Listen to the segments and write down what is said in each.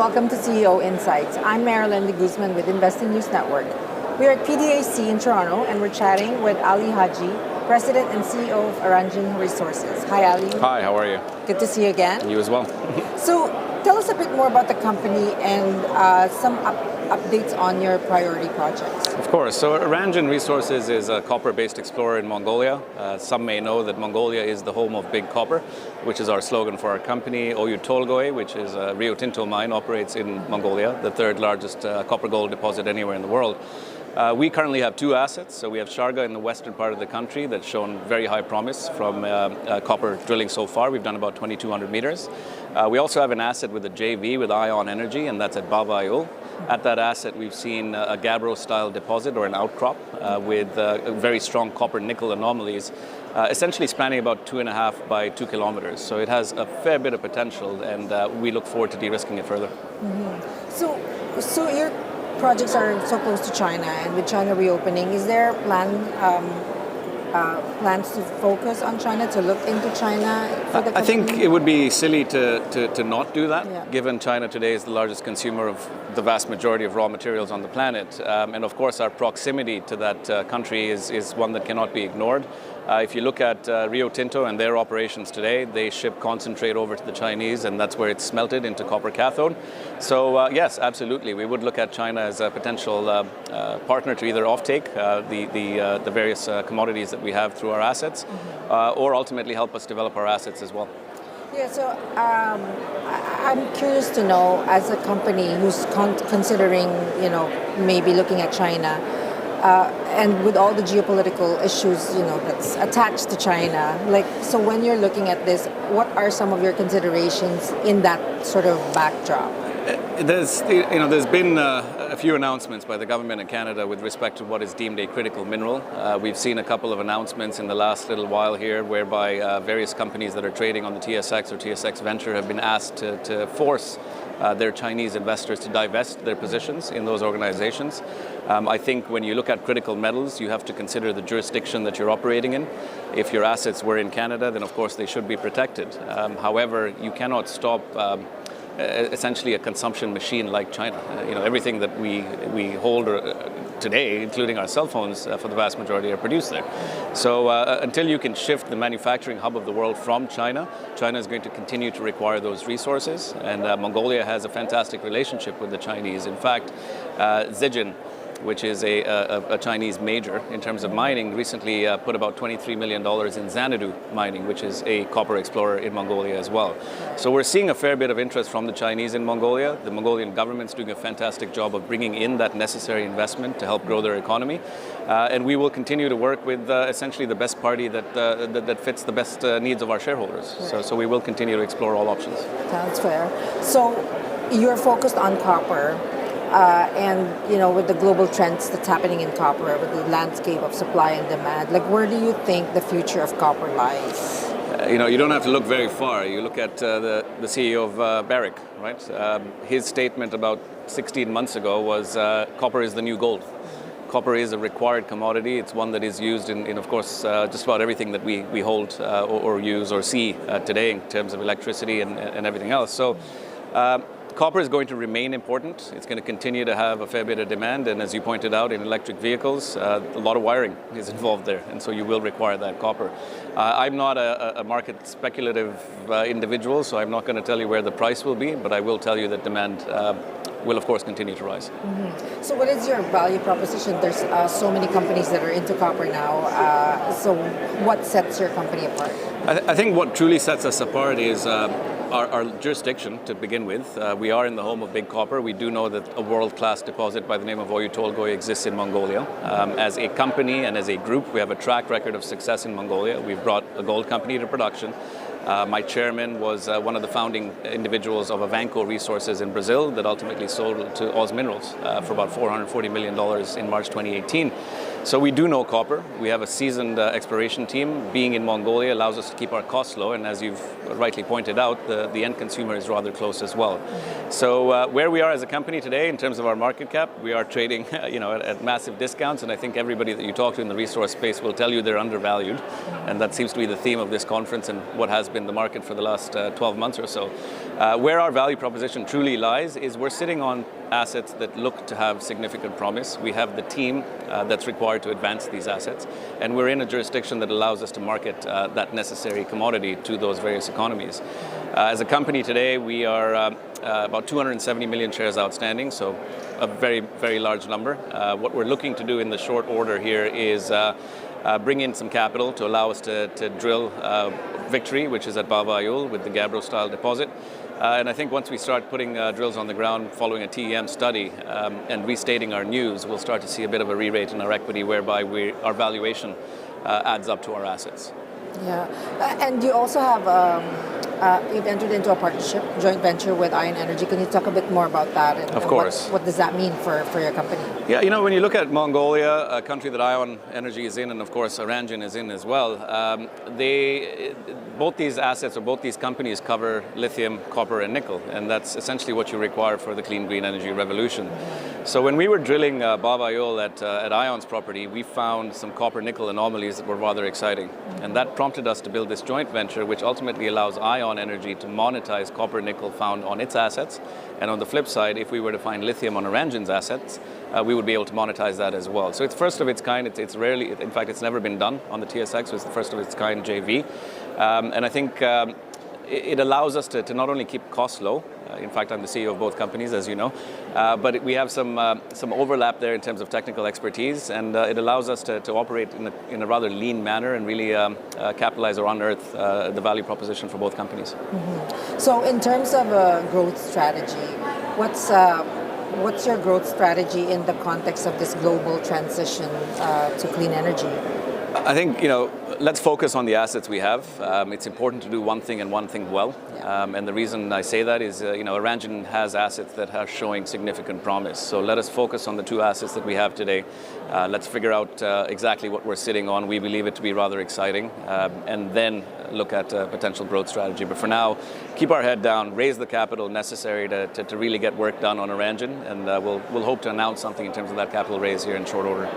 welcome to CEO Insights. I'm Marilyn de Guzman with Investing News Network. We are at PDAC in Toronto and we're chatting with Ali Haji, President and CEO of Aranjin Resources. Hi Ali. Hi, how are you? Good to see you again. You as well. So tell us a bit more about the company and some updates on your priority projects. Of course. So Aranjin Resources is a copper-based explorer in Mongolia. Some may know that Mongolia is the home of big copper, which is our slogan for our company. Oyu Tolgoi, which is a Rio Tinto mine, operates in Mongolia, the third largest copper gold deposit anywhere in the world. We currently have two assets. So we have Sharga in the western part of the country that's shown very high promise from copper drilling so far. We've done about 2,200 meters. We also have an asset with a JV with Ion Energy, and that's at Bavayul. At that asset, we've seen a Gabbro-style deposit or an outcrop with very strong copper-nickel anomalies, essentially spanning about 2.5 by 2 kilometers. So it has a fair bit of potential, and we look forward to de-risking it further. Mm-hmm. So your projects are so close to China, and with China reopening, is there plans to focus on China, to look into China for the company? I think it would be silly to not do that, Yeah. given China today is the largest consumer of the vast majority of raw materials on the planet. And of course, our proximity to that country is one that cannot be ignored. If you look at Rio Tinto and their operations today, they ship concentrate over to the Chinese, and that's where it's smelted into copper cathode. So yes, absolutely, we would look at China as a potential partner to either offtake the various commodities that we have through our assets, or ultimately help us develop our assets as well. Yeah, so I'm curious to know, as a company who's considering, maybe looking at China, and with all the geopolitical issues, that's attached to China, so when you're looking at this, what are some of your considerations in that sort of backdrop? There's been a few announcements by the government of Canada with respect to what is deemed a critical mineral. We've seen a couple of announcements in the last little while here whereby various companies that are trading on the TSX or TSX Venture have been asked to force their Chinese investors to divest their positions in those organizations. I think when you look at critical metals, you have to consider the jurisdiction that you're operating in. If your assets were in Canada, then of course they should be protected. However, you cannot stop essentially a consumption machine like China. Everything that we hold today, including our cell phones, for the vast majority are produced there. So until you can shift the manufacturing hub of the world from China, China is going to continue to require those resources. And Mongolia has a fantastic relationship with the Chinese. In fact, Zijin, which is a Chinese major in terms of mining, recently put about $23 million in Xanadu mining, which is a copper explorer in Mongolia as well. So we're seeing a fair bit of interest from the Chinese in Mongolia. The Mongolian government's doing a fantastic job of bringing in that necessary investment to help grow their economy. And we will continue to work with essentially the best party that fits the best needs of our shareholders. Right. So we will continue to explore all options. Sounds fair. So you're focused on copper. And with the global trends that's happening in copper, with the landscape of supply and demand, where do you think the future of copper lies? You don't have to look very far. You look at the CEO of Barrick, right? His statement about 16 months ago was copper is the new gold. Copper is a required commodity. It's one that is used in of course, just about everything that we hold or use or see today in terms of electricity and everything else. So. Copper is going to remain important. It's going to continue to have a fair bit of demand, and as you pointed out, in electric vehicles, a lot of wiring is involved there, and so you will require that copper. I'm not a market speculative individual, so I'm not going to tell you where the price will be, but I will tell you that demand will, of course, continue to rise. Mm-hmm. So what is your value proposition? There's so many companies that are into copper now, so what sets your company apart? I think what truly sets us apart is our jurisdiction to begin with. We are in the home of big copper. We do know that a world-class deposit by the name of Oyu Tolgoi exists in Mongolia. As a company and as a group, we have a track record of success in Mongolia. We've brought a gold company to production. My chairman was one of the founding individuals of Aranjin Resources in Brazil that ultimately sold to Oz Minerals for about $440 million in March 2018. So we do know copper. We have a seasoned exploration team. Being in Mongolia allows us to keep our costs low, and as you've rightly pointed out, the end consumer is rather close as well. So where we are as a company today in terms of our market cap, we are trading at massive discounts, and I think everybody that you talk to in the resource space will tell you they're undervalued, and that seems to be the theme of this conference and what has been been the market for the last 12 months or so. Where our value proposition truly lies is we're sitting on assets that look to have significant promise. We have the team that's required to advance these assets, and we're in a jurisdiction that allows us to market that necessary commodity to those various economies. As a company today, we are about 270 million shares outstanding, so a very, very large number. What we're looking to do in the short order here is bring in some capital to allow us to drill Victory, which is at Baba Ayul with the Gabbro-style deposit. And I think once we start putting drills on the ground following a TEM study and restating our news, we'll start to see a bit of a re-rate in our equity whereby our valuation adds up to our assets. Yeah, and you also have, you've entered into a partnership, joint venture with Ion Energy. Can you talk a bit more about that? And of course. What does that mean for your company? Yeah, when you look at Mongolia, a country that Ion Energy is in, and of course Aranjin is in as well, both these assets or both these companies cover lithium, copper and nickel, and that's essentially what you require for the clean green energy revolution. So when we were drilling Baba Ayul at Ion's property, we found some copper-nickel anomalies that were rather exciting, and that prompted us to build this joint venture, which ultimately allows Ion Energy to monetize copper-nickel found on its assets, and on the flip side, if we were to find lithium on Aranjin's assets, we would be able to monetize that as well. So it's first of its kind. It's rarely, in fact, it's never been done on the TSX. So it's the first of its kind JV, and I think it allows us to not only keep costs low. In fact, I'm the CEO of both companies, as you know, but we have some overlap there in terms of technical expertise, and it allows us to operate in a rather lean manner and really capitalize or unearth the value proposition for both companies. Mm-hmm. So in terms of a growth strategy, what's your growth strategy in the context of this global transition to clean energy? I think, let's focus on the assets we have. It's important to do one thing and one thing well. And the reason I say that is, Aranjin has assets that are showing significant promise. So let us focus on the two assets that we have today. Let's figure out exactly what we're sitting on. We believe it to be rather exciting, and then look at a potential growth strategy. But for now, keep our head down, raise the capital necessary to really get work done on Aranjin, and we'll hope to announce something in terms of that capital raise here in short order.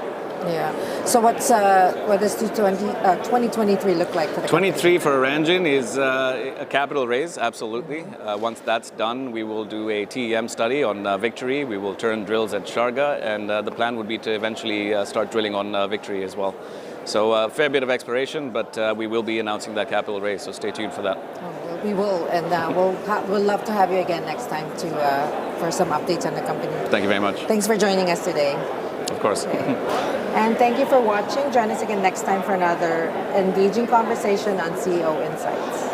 Yeah. So what does 2023 look like for the 23 for Aranjin is a capital raise, absolutely. Once that's done, we will do a TEM study on Victory. We will turn drills at Sharga, and the plan would be to eventually start drilling on Victory as well. So a fair bit of exploration, but we will be announcing that capital raise, so stay tuned for that. Oh, we will, and we'll love to have you again next time for some updates on the company. Thank you very much. Thanks for joining us today. Of course. Okay. And thank you for watching. Join us again next time for another engaging conversation on CEO Insights.